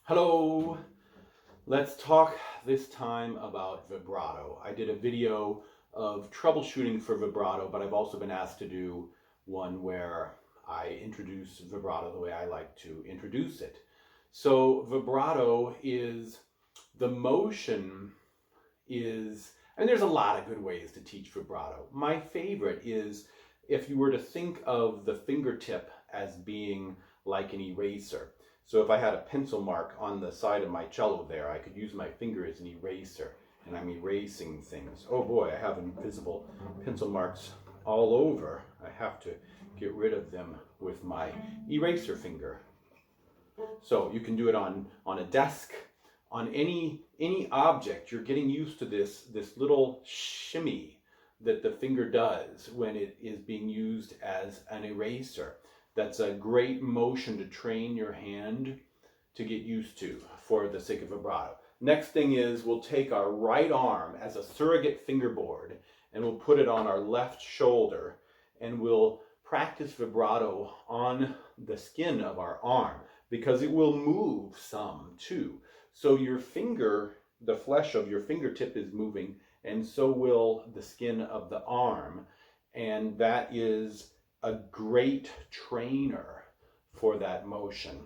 Hello, let's talk this time about vibrato. I did a video of troubleshooting for vibrato, but I've also been asked to do one where I introduce vibrato the way I like to introduce it. So vibrato is the motion and there's a lot of good ways to teach vibrato. My favorite is if you were to think of the fingertip as being like an eraser. So if I had a pencil mark on the side of my cello there, I could use my finger as an eraser, and I'm erasing things. Oh boy, I have invisible pencil marks all over. I have to get rid of them with my eraser finger. So you can do it on a desk, on any object. You're getting used to this little shimmy that the finger does when it is being used as an eraser. That's a great motion to train your hand to get used to for the sake of vibrato. Next thing is we'll take our right arm as a surrogate fingerboard and we'll put it on our left shoulder and we'll practice vibrato on the skin of our arm because it will move some too. So your finger, the flesh of your fingertip is moving, and so will the skin of the arm, and that is a great trainer for that motion.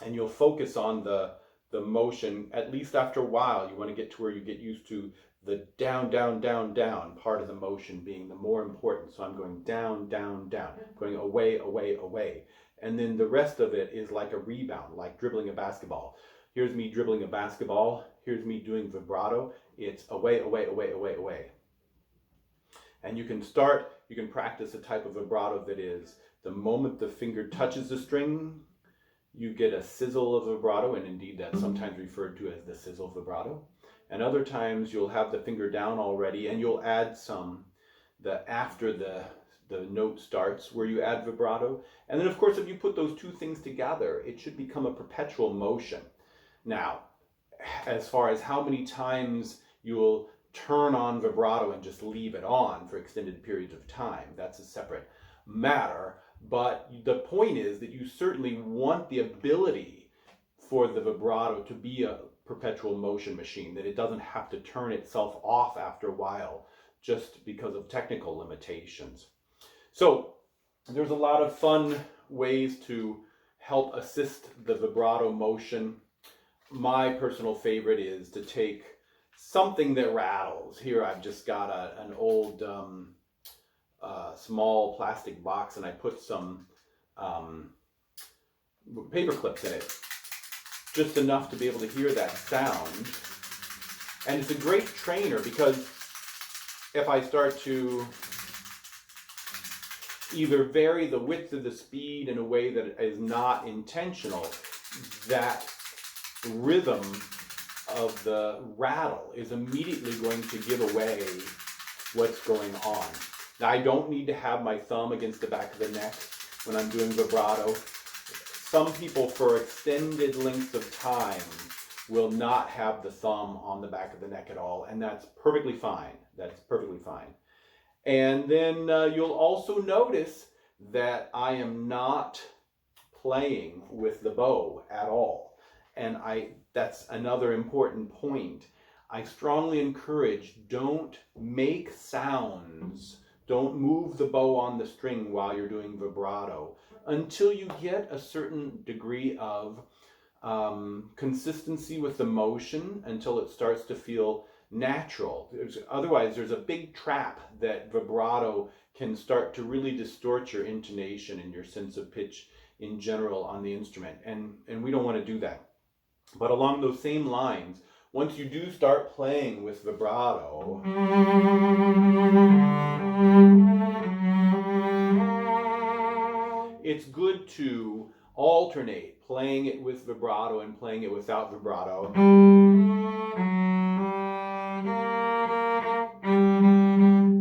And you'll focus on the motion, at least after a while. You want to get to where you get used to the down, down, down, down part of the motion being the more important. So I'm going down, down, down, going away, away, away. And then the rest of it is like a rebound, like dribbling a basketball. Here's me dribbling a basketball. Here's me doing vibrato. It's away, away, away, away, away. And you can practice a type of vibrato that is the moment the finger touches the string, you get a sizzle of vibrato, and indeed that's sometimes referred to as the sizzle vibrato. And other times you'll have the finger down already and you'll add some after the note starts where you add vibrato. And then of course if you put those two things together, it should become a perpetual motion. Now, as far as how many times you'll turn on vibrato and just leave it on for extended periods of time, that's a separate matter. But the point is that you certainly want the ability for the vibrato to be a perpetual motion machine, that it doesn't have to turn itself off after a while just because of technical limitations. So there's a lot of fun ways to help assist the vibrato motion. My personal favorite is to take something that rattles. Here I've just got an old small plastic box, and I put some paper clips in it, just enough to be able to hear that sound. And it's a great trainer because if I start to either vary the width of the speed in a way that is not intentional, that rhythm of the rattle is immediately going to give away what's going on. Now, I don't need to have my thumb against the back of the neck when I'm doing vibrato. Some people for extended lengths of time will not have the thumb on the back of the neck at all, and that's perfectly fine. That's perfectly fine. And then you'll also notice that I am not playing with the bow at all. And that's another important point. I strongly encourage, don't make sounds, don't move the bow on the string while you're doing vibrato until you get a certain degree of consistency with the motion, until it starts to feel natural. Otherwise, there's a big trap that vibrato can start to really distort your intonation and your sense of pitch in general on the instrument, and we don't want to do that. But along those same lines, once you do start playing with vibrato, it's good to alternate playing it with vibrato and playing it without vibrato,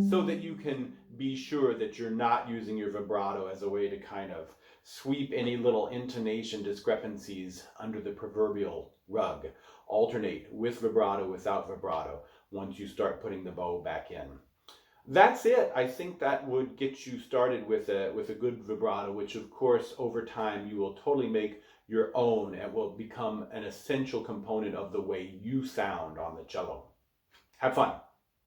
so that you can be sure that you're not using your vibrato as a way to kind of sweep any little intonation discrepancies under the proverbial rug. Alternate with vibrato, without vibrato, once you start putting the bow back in. That's it. I think that would get you started with a good vibrato, which of course over time you will totally make your own and will become an essential component of the way you sound on the cello. Have fun.